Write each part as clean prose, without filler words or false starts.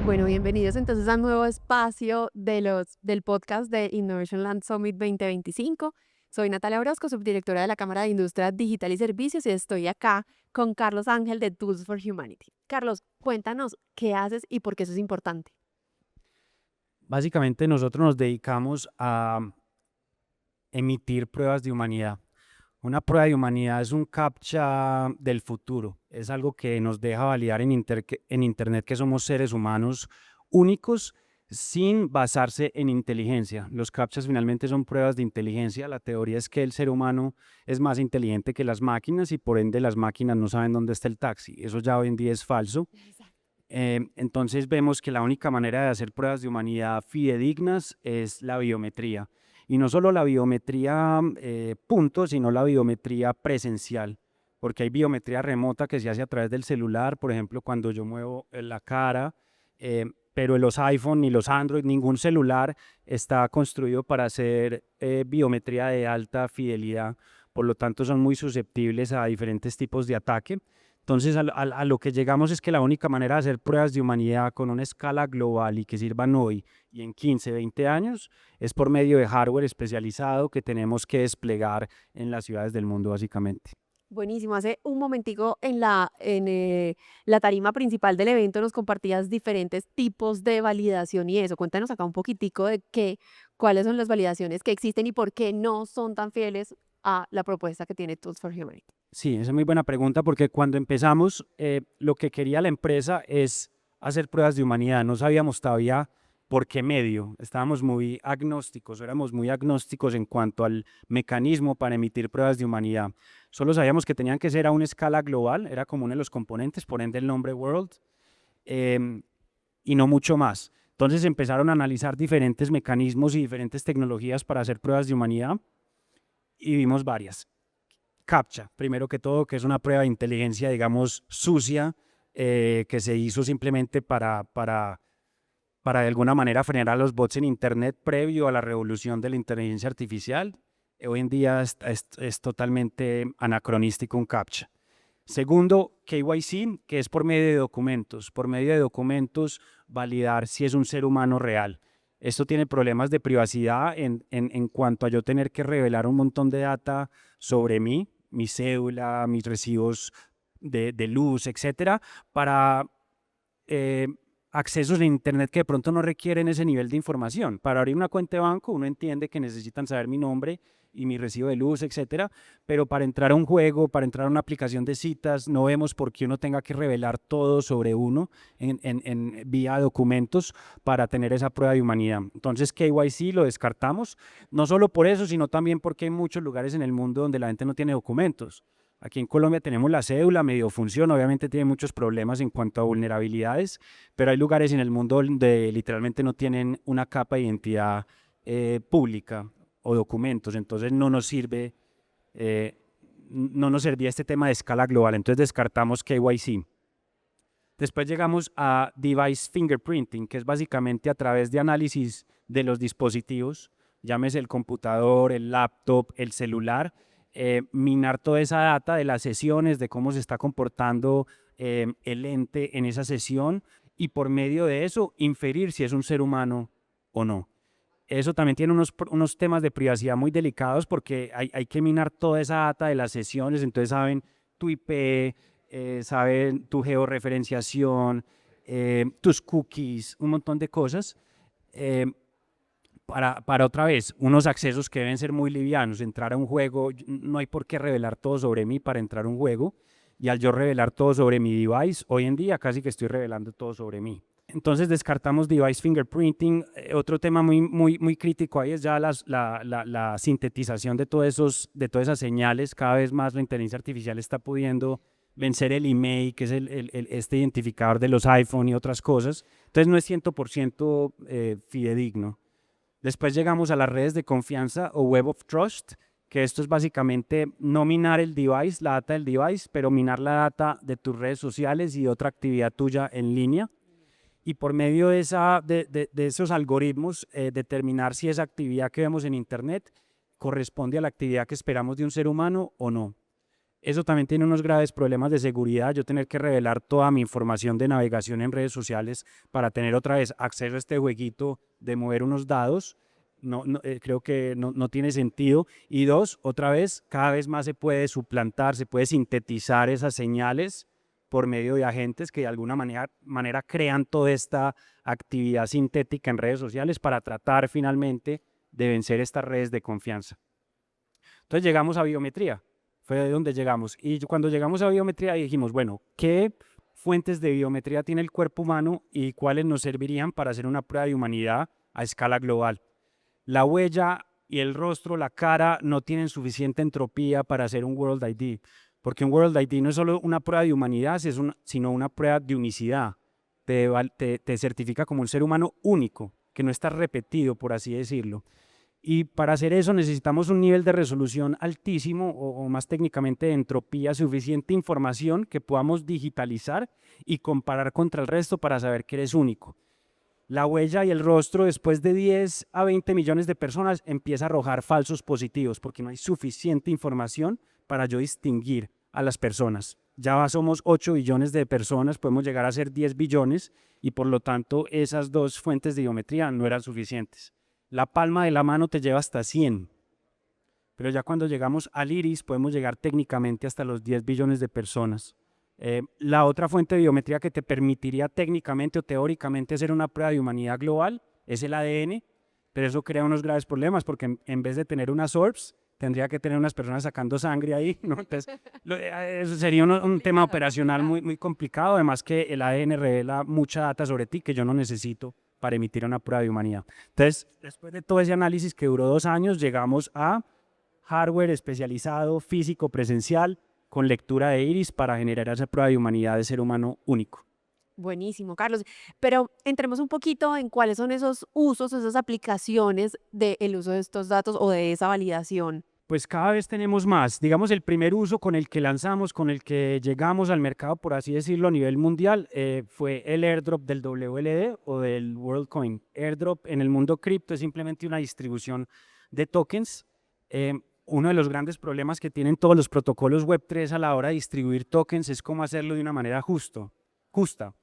Bueno, bienvenidos entonces a un nuevo espacio del podcast de Innovation Land Summit 2025. Soy Natalia Orozco, subdirectora de la Cámara de Industria Digital y Servicios, y estoy acá con Carlos Ángel de Tools for Humanity. Carlos, cuéntanos qué haces y por qué eso es importante. Básicamente nosotros nos dedicamos a emitir pruebas de humanidad. Una prueba de humanidad es un captcha del futuro, es algo que nos deja validar en Internet que somos seres humanos únicos sin basarse en inteligencia. Los captchas finalmente son pruebas de inteligencia. La teoría es que el ser humano es más inteligente que las máquinas y por ende las máquinas no saben dónde está el taxi. Eso ya hoy en día es falso. Exacto. Entonces vemos que la única manera de hacer pruebas de humanidad fidedignas es la biometría. Y no solo la biometría punto, sino la biometría presencial, porque hay biometría remota que se hace a través del celular, por ejemplo, cuando yo muevo la cara, pero en los iPhone ni los Android, ningún celular está construido para hacer biometría de alta fidelidad, por lo tanto son muy susceptibles a diferentes tipos de ataque. Entonces, a lo que llegamos es que la única manera de hacer pruebas de humanidad con una escala global y que sirvan hoy y en 15, 20 años es por medio de hardware especializado que tenemos que desplegar en las ciudades del mundo, básicamente. Buenísimo. Hace un momentico en la tarima principal del evento nos compartías diferentes tipos de validación y eso. Cuéntanos acá un poquitico de cuáles son las validaciones que existen y por qué no son tan fieles a la propuesta que tiene Tools for Humanity. Sí, esa es muy buena pregunta porque cuando empezamos, lo que quería la empresa es hacer pruebas de humanidad. No sabíamos todavía por qué medio. Estábamos muy agnósticos, éramos muy agnósticos en cuanto al mecanismo para emitir pruebas de humanidad. Solo sabíamos que tenían que ser a una escala global, era como uno de los componentes, por ende el nombre World, em, y no mucho más. Entonces empezaron a analizar diferentes mecanismos y diferentes tecnologías para hacer pruebas de humanidad y vimos varias. CAPTCHA, primero que todo, que es una prueba de inteligencia, digamos, sucia, que se hizo simplemente para de alguna manera frenar a los bots en Internet previo a la revolución de la inteligencia artificial. Hoy en día es totalmente anacronístico un CAPTCHA. Segundo, KYC, que es por medio de documentos. Por medio de documentos, validar si es un ser humano real. Esto tiene problemas de privacidad en cuanto a yo tener que revelar un montón de data sobre mí, mi cédula, mis recibos de luz, etcétera, para eh, accesos en Internet que de pronto no requieren ese nivel de información. Para abrir una cuenta de banco, uno entiende que necesitan saber mi nombre y mi recibo de luz, etcétera, pero para entrar a un juego, para entrar a una aplicación de citas, no vemos por qué uno tenga que revelar todo sobre uno vía documentos para tener esa prueba de humanidad. Entonces, KYC lo descartamos, no solo por eso, sino también porque hay muchos lugares en el mundo donde la gente no tiene documentos. Aquí en Colombia tenemos la cédula, medio funciona, obviamente tiene muchos problemas en cuanto a vulnerabilidades, pero hay lugares en el mundo donde literalmente no tienen una capa de identidad pública o documentos, entonces eh, no nos servía este tema de escala global, entonces descartamos KYC. Después llegamos a device fingerprinting, que es básicamente a través de análisis de los dispositivos, llámese el computador, el laptop, el celular, minar toda esa data de las sesiones, de cómo se está comportando el ente en esa sesión y por medio de eso inferir si es un ser humano o no. Eso también tiene unos temas de privacidad muy delicados porque hay que minar toda esa data de las sesiones, entonces saben tu IP, saben tu georreferenciación, tus cookies, un montón de cosas. eh, para otra vez, unos accesos que deben ser muy livianos. Entrar a un juego, no hay por qué revelar todo sobre mí para entrar a un juego. Y al yo revelar todo sobre mi device, hoy en día casi que estoy revelando todo sobre mí. Entonces descartamos device fingerprinting. Otro tema muy crítico ahí es ya la sintetización de todas esas señales. Cada vez más la inteligencia artificial está pudiendo vencer el email, que es este identificador de los iPhone y otras cosas. Entonces no es 100% fidedigno. Después llegamos a las redes de confianza o Web of Trust, que esto es básicamente no minar el device, la data del device, pero minar la data de tus redes sociales y otra actividad tuya en línea. Y por medio de esos algoritmos, determinar si esa actividad que vemos en Internet corresponde a la actividad que esperamos de un ser humano o no. Eso también tiene unos graves problemas de seguridad, yo tener que revelar toda mi información de navegación en redes sociales para tener otra vez acceso a este jueguito de mover unos dados. Creo que no tiene sentido. Y dos, otra vez, cada vez más se puede suplantar, se puede sintetizar esas señales por medio de agentes que de alguna manera crean toda esta actividad sintética en redes sociales para tratar finalmente de vencer estas redes de confianza. Entonces llegamos a biometría, fue de donde llegamos. Y cuando llegamos a biometría dijimos, bueno, ¿qué fuentes de biometría tiene el cuerpo humano y cuáles nos servirían para hacer una prueba de humanidad a escala global? La huella y el rostro, la cara, no tienen suficiente entropía para hacer un World ID, porque un World ID no es solo una prueba de humanidad, sino una prueba de unicidad. Te certifica como un ser humano único, que no está repetido, por así decirlo. Y para hacer eso necesitamos un nivel de resolución altísimo o más técnicamente de entropía, suficiente información que podamos digitalizar y comparar contra el resto para saber que eres único. La huella y el rostro después de 10 a 20 millones de personas empieza a arrojar falsos positivos porque no hay suficiente información para yo distinguir a las personas. Ya somos 8 billones de personas, podemos llegar a ser 10 billones y por lo tanto esas dos fuentes de biometría no eran suficientes. La palma de la mano te lleva hasta 100, pero ya cuando llegamos al iris podemos llegar técnicamente hasta los 10 billones de personas. La otra fuente de biometría que te permitiría técnicamente o teóricamente hacer una prueba de humanidad global es el ADN, pero eso crea unos graves problemas porque en vez de tener unas orbs, tendría que tener unas personas sacando sangre ahí, ¿no? Entonces, eso sería un tema operacional muy complicado, además que el ADN revela mucha data sobre ti que yo no necesito para emitir una prueba de humanidad. Entonces, después de todo ese análisis que duró 2 años, llegamos a hardware especializado, físico, presencial, con lectura de iris para generar esa prueba de humanidad de ser humano único. Buenísimo, Carlos. Pero entremos un poquito en cuáles son esos usos, esas aplicaciones del uso de estos datos o de esa validación. Pues cada vez tenemos más. Digamos, el primer uso con el que lanzamos, con el que llegamos al mercado, por así decirlo, a nivel mundial, fue el airdrop del WLD o del WorldCoin. Airdrop en el mundo cripto es simplemente una distribución de tokens. Uno de los grandes problemas que tienen todos los protocolos Web3 a la hora de distribuir tokens es cómo hacerlo de una manera justa.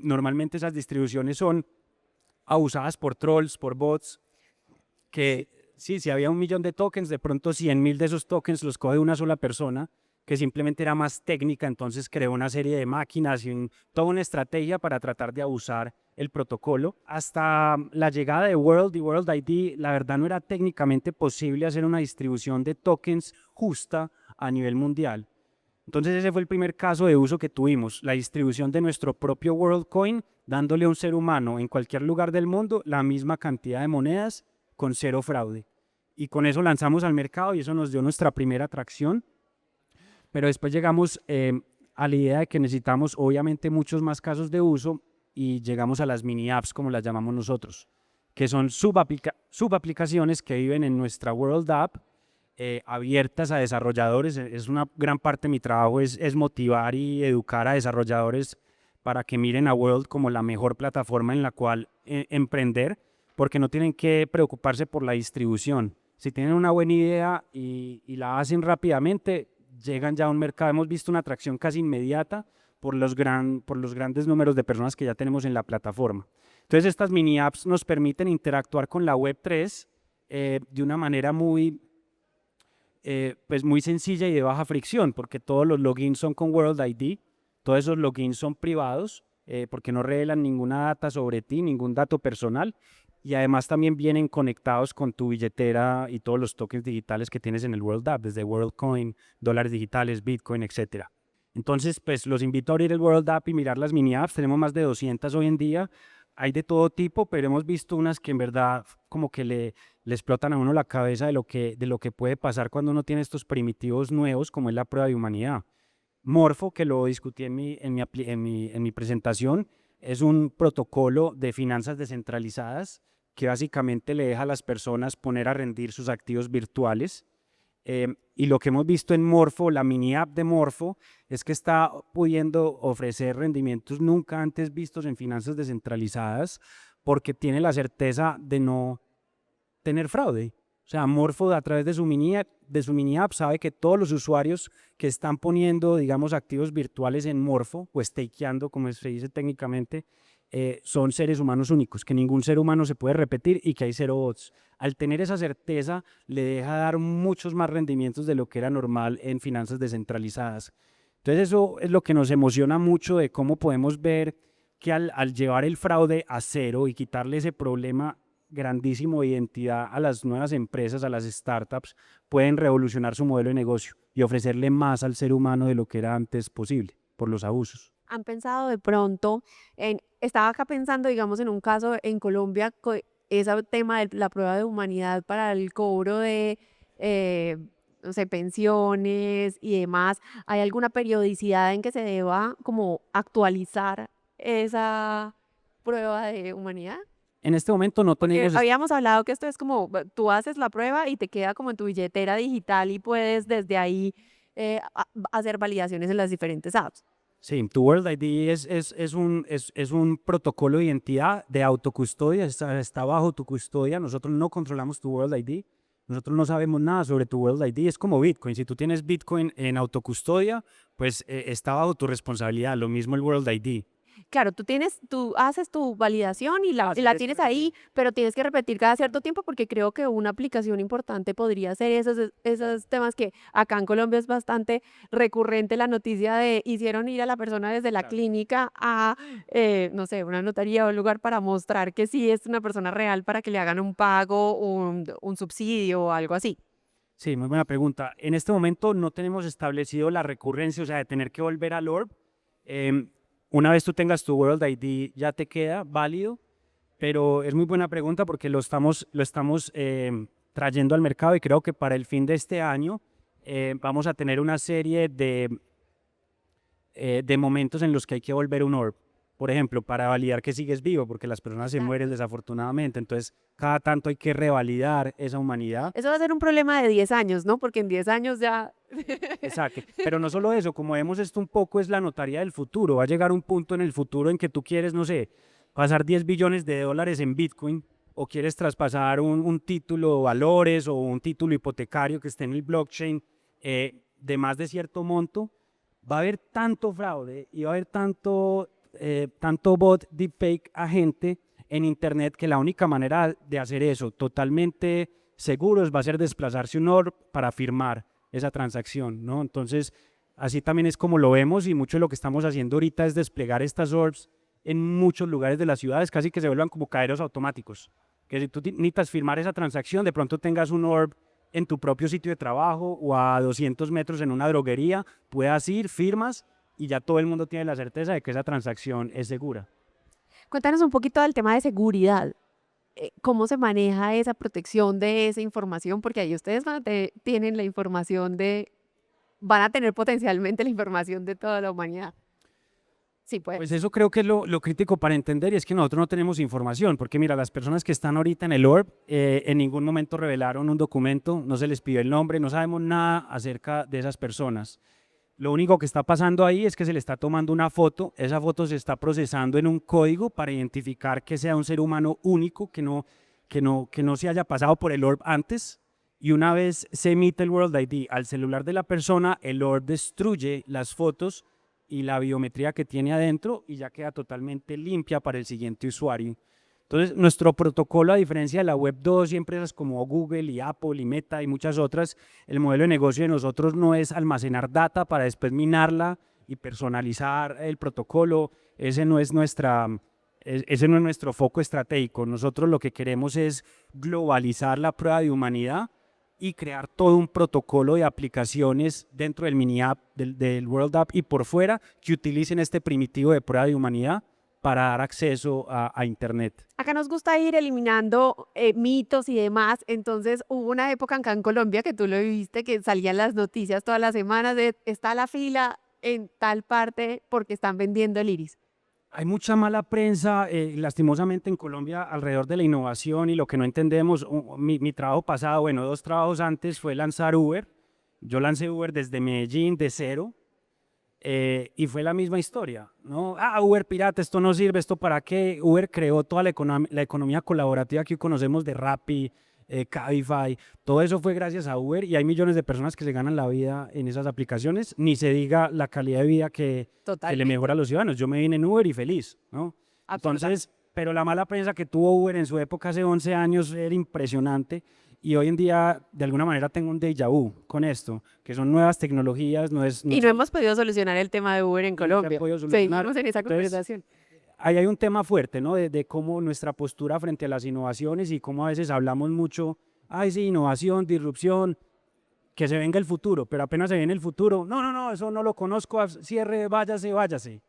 Normalmente esas distribuciones son abusadas por trolls, por bots, que sí, si había 1 millón de tokens, de pronto 100.000 de esos tokens los coge una sola persona, que simplemente era más técnica, entonces creó una serie de máquinas y toda una estrategia para tratar de abusar el protocolo. Hasta la llegada de World y World ID, la verdad no era técnicamente posible hacer una distribución de tokens justa a nivel mundial. Entonces ese fue el primer caso de uso que tuvimos, la distribución de nuestro propio WorldCoin, dándole a un ser humano en cualquier lugar del mundo la misma cantidad de monedas con cero fraude. Y con eso lanzamos al mercado y eso nos dio nuestra primera atracción. Pero después llegamos a la idea de que necesitamos obviamente muchos más casos de uso y llegamos a las mini apps, como las llamamos nosotros, que son subaplicaciones que viven en nuestra World App, abiertas a desarrolladores. Es una gran parte de mi trabajo, es motivar y educar a desarrolladores para que miren a World como la mejor plataforma en la cual emprender, porque no tienen que preocuparse por la distribución. Si tienen una buena idea y la hacen rápidamente, llegan ya a un mercado. Hemos visto una atracción casi inmediata por los grandes números de personas que ya tenemos en la plataforma. Entonces estas mini apps nos permiten interactuar con la Web3 de una manera muy sencilla y de baja fricción, porque todos los logins son con World ID, todos esos logins son privados, porque no revelan ninguna data sobre ti, ningún dato personal, y además también vienen conectados con tu billetera y todos los tokens digitales que tienes en el World App, desde WorldCoin, dólares digitales, Bitcoin, etc. Entonces, pues los invito a abrir el World App y mirar las mini apps. Tenemos más de 200 hoy en día. Hay de todo tipo, pero hemos visto unas que en verdad como que le explotan a uno la cabeza de lo que puede pasar cuando uno tiene estos primitivos nuevos, como es la prueba de humanidad. Morpho, que lo discutí en mi presentación, es un protocolo de finanzas descentralizadas que básicamente le deja a las personas poner a rendir sus activos virtuales. Y lo que hemos visto en Morpho, la mini app de Morpho, es que está pudiendo ofrecer rendimientos nunca antes vistos en finanzas descentralizadas porque tiene la certeza de no tener fraude. O sea, Morpho a través de su mini app sabe que todos los usuarios que están poniendo, digamos, activos virtuales en Morpho o stakeando, como se dice técnicamente, son seres humanos únicos, que ningún ser humano se puede repetir y que hay cero bots. Al tener esa certeza, le deja dar muchos más rendimientos de lo que era normal en finanzas descentralizadas. Entonces eso es lo que nos emociona mucho de cómo podemos ver que al llevar el fraude a cero y quitarle ese problema grandísimo de identidad a las nuevas empresas, a las startups, pueden revolucionar su modelo de negocio y ofrecerle más al ser humano de lo que era antes posible por los abusos. ¿Han pensado de pronto estaba acá pensando, digamos, en un caso en Colombia, ese tema de la prueba de humanidad para el cobro de, eh, no sé, pensiones y demás? ¿Hay alguna periodicidad en que se deba como actualizar esa prueba de humanidad? En este momento no Porque tenemos, habíamos hablado que esto es como, tú haces la prueba y te queda como en tu billetera digital y puedes desde ahí hacer validaciones en las diferentes apps. sí, tu World ID es un protocolo de identidad de autocustodia, está bajo tu custodia, nosotros no controlamos tu World ID, nosotros no sabemos nada sobre tu World ID, es como Bitcoin, si tú tienes Bitcoin en autocustodia, pues está bajo tu responsabilidad, lo mismo el World ID. Claro, tú haces tu validación y Ah, y sí, la es tienes correcto. ahí, pero tienes que repetir cada cierto tiempo porque creo que una aplicación importante podría ser esos temas que acá en Colombia es bastante recurrente la noticia de hicieron ir a la persona desde la Claro. clínica a, no sé, una notaría o un lugar para mostrar que sí es una persona real para que le hagan un pago, un subsidio o algo así. Sí, muy buena pregunta. En este momento no tenemos establecido la recurrencia, o sea, de tener que volver al orb. Em, una vez tú tengas tu World ID, ya te queda válido, pero es muy buena pregunta porque lo estamos trayendo al mercado y creo que para el fin de este año vamos a tener una serie de momentos en los que hay que volver un orb. Por ejemplo, para validar que sigues vivo, porque las personas se mueren desafortunadamente. Entonces, cada tanto hay que revalidar esa humanidad. Eso va a ser un problema de 10 años, ¿no? Porque en 10 años ya... Exacto. Pero no solo eso, como vemos esto un poco es la notaría del futuro. Va a llegar un punto en el futuro en que tú quieres, no sé, pasar 10 billones de dólares en Bitcoin o quieres traspasar un título de valores o un título hipotecario que esté en el blockchain de más de cierto monto. Va a haber tanto fraude y va a haber tanto bot deepfake agente en Internet que la única manera de hacer eso totalmente seguros va a ser desplazarse un OR para firmar esa transacción, ¿no? Entonces, así también es como lo vemos y mucho de lo que estamos haciendo ahorita es desplegar estas ORBs en muchos lugares de las ciudades, casi que se vuelvan como cajeros automáticos. Que si tú necesitas firmar esa transacción, de pronto tengas un ORB en tu propio sitio de trabajo o a 200 metros en una droguería, puedas ir, firmas y ya todo el mundo tiene la certeza de que esa transacción es segura. Cuéntanos un poquito del tema de seguridad. ¿Cómo se maneja esa protección de esa información? Porque ahí ustedes tienen la información van a tener potencialmente la información de toda la humanidad. Sí, pues. Pues eso creo que es lo crítico para entender y es que nosotros no tenemos información, porque mira, las personas que están ahorita en el ORB en ningún momento revelaron un documento, no se les pidió el nombre, no sabemos nada acerca de esas personas. Lo único que está pasando ahí es que se le está tomando una foto, esa foto se está procesando en un código para identificar que sea un ser humano único, que no se haya pasado por el ORB antes, y una vez se emite el World ID al celular de la persona, el ORB destruye las fotos y la biometría que tiene adentro y ya queda totalmente limpia para el siguiente usuario. Entonces, nuestro protocolo, a diferencia de la Web 2 y empresas como Google y Apple y Meta y muchas otras, el modelo de negocio de nosotros no es almacenar data para después minarla y personalizar el protocolo. Ese no es nuestro foco estratégico. Nosotros lo que queremos es globalizar la prueba de humanidad y crear todo un protocolo de aplicaciones dentro del mini app, del World App y por fuera que utilicen este primitivo de prueba de humanidad para dar acceso a Internet. Acá nos gusta ir eliminando mitos y demás. Entonces hubo una época acá en Colombia que tú lo viviste, que salían las noticias todas las semanas de está la fila en tal parte porque están vendiendo el iris. Hay mucha mala prensa, lastimosamente en Colombia, alrededor de la innovación y lo que no entendemos. Mi trabajo pasado, bueno, 2 trabajos antes fue lanzar Uber. Yo lancé Uber desde Medellín, de cero, y fue la misma historia, ¿no? Ah, Uber pirata, esto no sirve, ¿esto para qué? Uber creó toda la economía colaborativa que hoy conocemos de Rappi, Cabify, todo eso fue gracias a Uber y hay millones de personas que se ganan la vida en esas aplicaciones, ni se diga la calidad de vida que le Totalmente. mejora a los ciudadanos. Yo me vine en Uber y feliz, ¿no? Entonces, pero la mala prensa que tuvo Uber en su época hace 11 años era impresionante y hoy en día de alguna manera tengo un déjà vu con esto, que son nuevas tecnologías, Y no hemos podido solucionar el tema de Uber en Colombia. Seguimos en esa conversación. Ahí hay un tema fuerte, ¿no? De cómo nuestra postura frente a las innovaciones y cómo a veces hablamos mucho, ay, sí, innovación, disrupción, que se venga el futuro, pero apenas se viene el futuro, no, eso no lo conozco, cierre, váyase.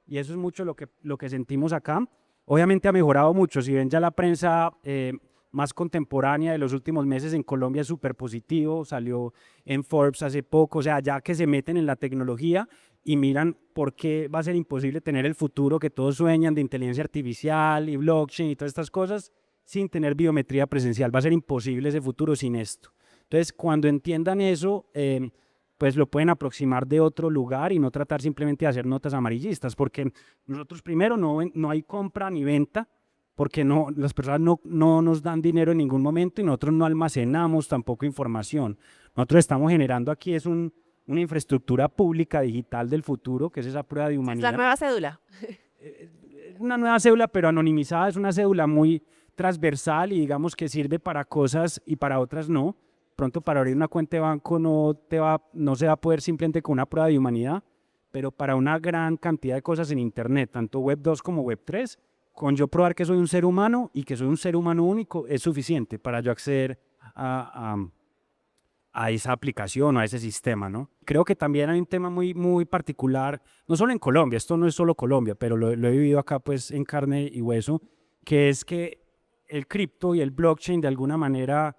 Y eso es mucho lo que sentimos acá. Obviamente ha mejorado mucho, si ven ya la prensa más contemporánea de los últimos meses en Colombia es súper positivo, salió en Forbes hace poco, o sea, ya que se meten en la tecnología y miran por qué va a ser imposible tener el futuro que todos sueñan de inteligencia artificial y blockchain y todas estas cosas sin tener biometría presencial. Va a ser imposible ese futuro sin esto. Entonces, cuando entiendan eso, pues lo pueden aproximar de otro lugar y no tratar simplemente de hacer notas amarillistas, porque nosotros primero no hay compra ni venta, porque las personas no nos dan dinero en ningún momento y nosotros no almacenamos tampoco información. Nosotros estamos generando aquí una infraestructura pública digital del futuro, que es esa prueba de humanidad. Es la nueva cédula. Una nueva cédula, pero anonimizada, es una cédula muy transversal y digamos que sirve para cosas y para otras no. Pronto para abrir una cuenta de banco no se va a poder simplemente con una prueba de humanidad, pero para una gran cantidad de cosas en Internet, tanto Web 2 como Web 3, con yo probar que soy un ser humano y que soy un ser humano único es suficiente para yo acceder a esa aplicación o a ese sistema, ¿no? Creo que también hay un tema muy, muy particular, no solo en Colombia, esto no es solo Colombia, pero lo he vivido acá pues en carne y hueso, que es que el cripto y el blockchain de alguna manera,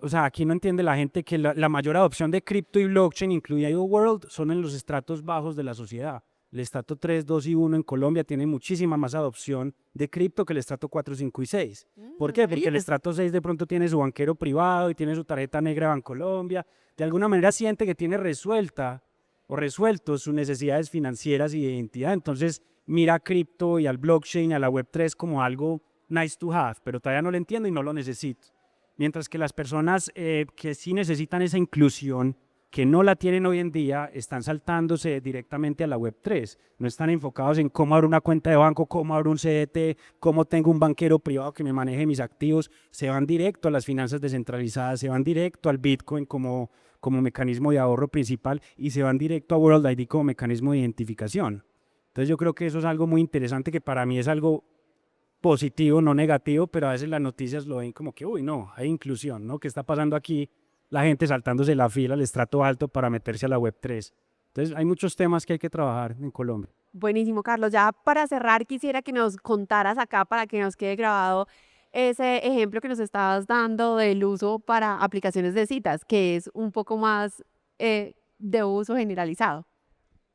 o sea, aquí no entiende la gente que la mayor adopción de cripto y blockchain, incluido World, son en los estratos bajos de la sociedad. El estrato 3, 2 y 1 en Colombia tiene muchísima más adopción de cripto que el estrato 4, 5 y 6. ¿Por qué? Porque el estrato 6 de pronto tiene su banquero privado y tiene su tarjeta negra de Bancolombia. De alguna manera siente que tiene resuelta o resuelto sus necesidades financieras y de identidad. Entonces mira a cripto y al blockchain y a la Web3 como algo nice to have, pero todavía no lo entiendo y no lo necesito. Mientras que las personas que sí necesitan esa inclusión, que no la tienen hoy en día, están saltándose directamente a la Web3. No están enfocados en cómo abro una cuenta de banco, cómo abro un CDT, cómo tengo un banquero privado que me maneje mis activos. Se van directo a las finanzas descentralizadas, se van directo al Bitcoin como mecanismo de ahorro principal y se van directo a World ID como mecanismo de identificación. Entonces yo creo que eso es algo muy interesante que para mí es algo positivo, no negativo, pero a veces las noticias lo ven como que, uy, no, hay inclusión, ¿no? ¿Qué está pasando aquí? La gente saltándose la fila al estrato alto para meterse a la Web3. Entonces, hay muchos temas que hay que trabajar en Colombia. Buenísimo, Carlos. Ya para cerrar, quisiera que nos contaras acá para que nos quede grabado ese ejemplo que nos estabas dando del uso para aplicaciones de citas, que es un poco más de uso generalizado.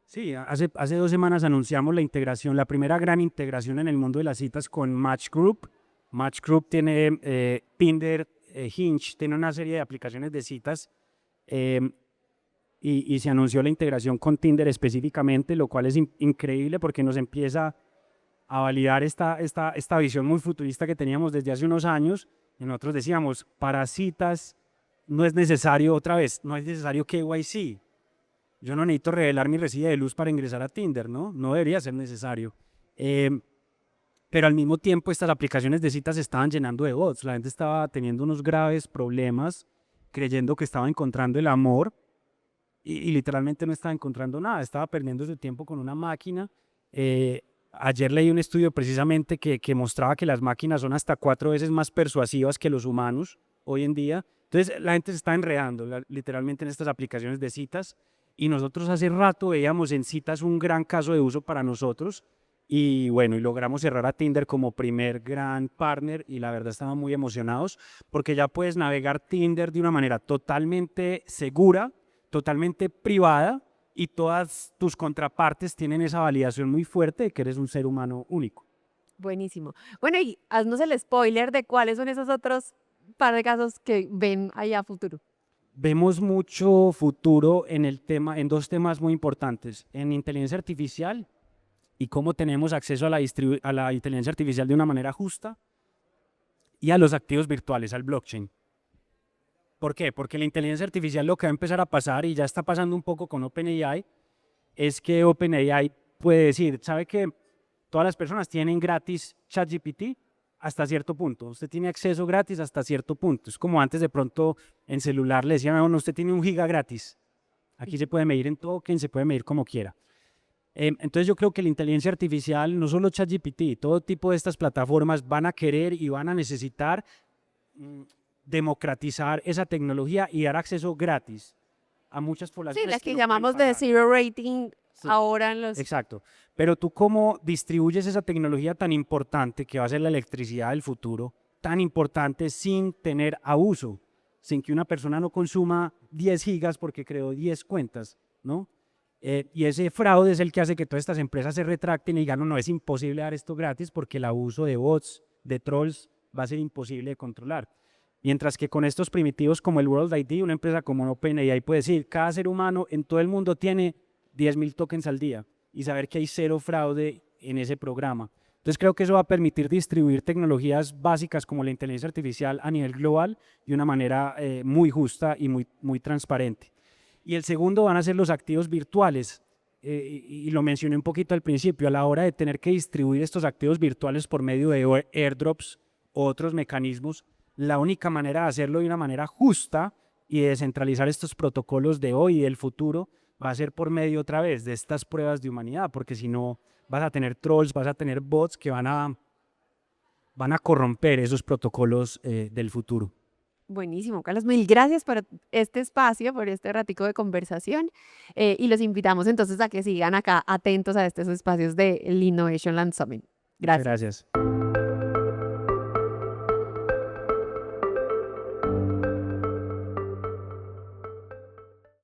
Sí, hace 2 semanas anunciamos la integración, la primera gran integración en el mundo de las citas con Match Group. Match Group tiene Tinder, Hinge, tiene una serie de aplicaciones de citas y se anunció la integración con Tinder específicamente, lo cual es increíble porque nos empieza a validar esta visión muy futurista que teníamos desde hace unos años. Y nosotros decíamos, para citas no es necesario, otra vez, no es necesario KYC. Yo no necesito revelar mi recibo de luz para ingresar a Tinder, ¿no? No debería ser necesario. Pero al mismo tiempo estas aplicaciones de citas se estaban llenando de bots. La gente estaba teniendo unos graves problemas creyendo que estaba encontrando el amor y literalmente no estaba encontrando nada. Estaba perdiendo su tiempo con una máquina. Ayer leí un estudio precisamente que mostraba que las máquinas son hasta 4 veces más persuasivas que los humanos hoy en día. Entonces la gente se está enredando literalmente en estas aplicaciones de citas. Y nosotros hace rato veíamos en citas un gran caso de uso para nosotros y bueno, y logramos cerrar a Tinder como primer gran partner y la verdad estamos muy emocionados porque ya puedes navegar Tinder de una manera totalmente segura, totalmente privada y todas tus contrapartes tienen esa validación muy fuerte de que eres un ser humano único. Buenísimo. Bueno, y haznos el spoiler de cuáles son esos otros par de casos que ven ahí a futuro. Vemos mucho futuro en 2 temas muy importantes, en inteligencia artificial y cómo tenemos acceso a la inteligencia artificial de una manera justa y a los activos virtuales, al blockchain. ¿Por qué? Porque la inteligencia artificial lo que va a empezar a pasar, y ya está pasando un poco con OpenAI, es que OpenAI puede decir, ¿sabe qué? Todas las personas tienen gratis ChatGPT hasta cierto punto. Usted tiene acceso gratis hasta cierto punto. Es como antes de pronto en celular le decían, bueno, usted tiene 1 giga gratis. Aquí se puede medir en token, se puede medir como quiera. Entonces yo creo que la inteligencia artificial, no solo ChatGPT, todo tipo de estas plataformas van a querer y van a necesitar democratizar esa tecnología y dar acceso gratis a muchas Sí, poblaciones las que no pueden llamamos de pagar. zero rating Sí. ahora en los... Exacto. Pero tú cómo distribuyes esa tecnología tan importante que va a ser la electricidad del futuro, tan importante sin tener abuso, sin que una persona no consuma 10 gigas porque creó 10 cuentas, ¿no? Y ese fraude es el que hace que todas estas empresas se retracten y digan, no, no, es imposible dar esto gratis porque el abuso de bots, de trolls, va a ser imposible de controlar. Mientras que con estos primitivos como el World ID, una empresa como OpenAI puede decir, cada ser humano en todo el mundo tiene 10.000 tokens al día y saber que hay cero fraude en ese programa. Entonces creo que eso va a permitir distribuir tecnologías básicas como la inteligencia artificial a nivel global de una manera muy justa y muy transparente. Y el segundo van a ser los activos virtuales. Y lo mencioné un poquito al principio, a la hora de tener que distribuir estos activos virtuales por medio de airdrops o otros mecanismos, la única manera de hacerlo de una manera justa y de descentralizar estos protocolos de hoy y del futuro va a ser por medio otra vez de estas pruebas de humanidad, porque si no vas a tener trolls, vas a tener bots que van a corromper esos protocolos del futuro. Buenísimo, Carlos. Mil gracias por este espacio, por este ratico de conversación. Y los invitamos entonces a que sigan acá atentos a estos espacios del Innovation Land Summit. Muchas Gracias. gracias.